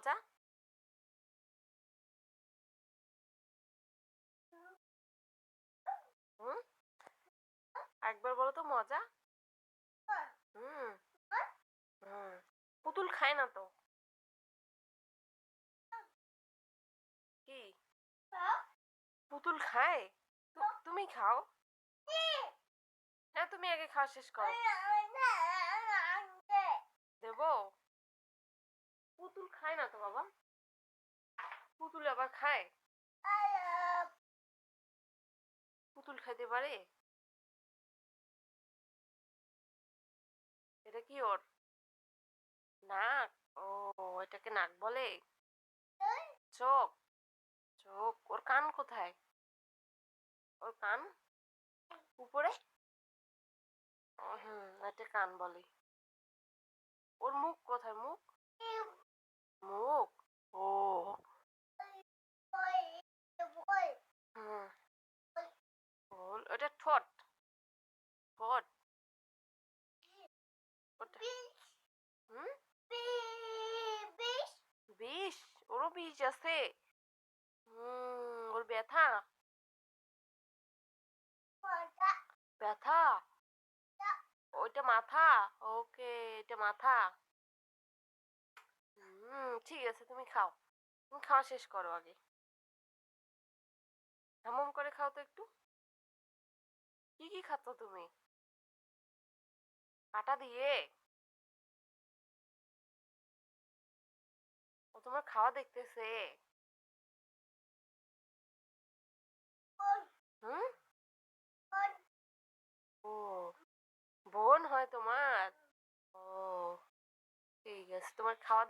মজা? হুম, একবার বলো তো মজা। হুম হুম। পুতুল খায় না তো। কি? পুতুল খায়? তুমি খাও। না, তুমি আগে খাওয়া শেষ করো। দেবো? পুতুল খায় না তো বাবা। পুতুল আবার খায়? পুতুল খাইতে পারে? এটা কি ওর নাক? ও, এটাকে নাক বলে? চোখ? চোখ? ওর কান কোথায়? ওর কান উপরে? হুম, এটা কান বলে। ওর মুখ কোথায়? মুখ? মুখ? ও। হুম। ওটা ঠোঁট? ঠোঁট? ওটা হুম, বিষ? ওরও বিষ আছে? ওর ব্যথা? ব্যথা? ওইটা মাথা? ওকে, এটা মাথা। ঠিক আছে, তুমি খাও। তুমি খাওয়া শেষ করো আগে। হামম করে খাও তো একটু। কি কি খাচ্ছ তুমি? আটা দিয়ে? ও তোমার খাওয়া দেখতেছে? হুম। ও, বোন হয় তোমার? ও, ঠিক আছে, তোমার খাওয়া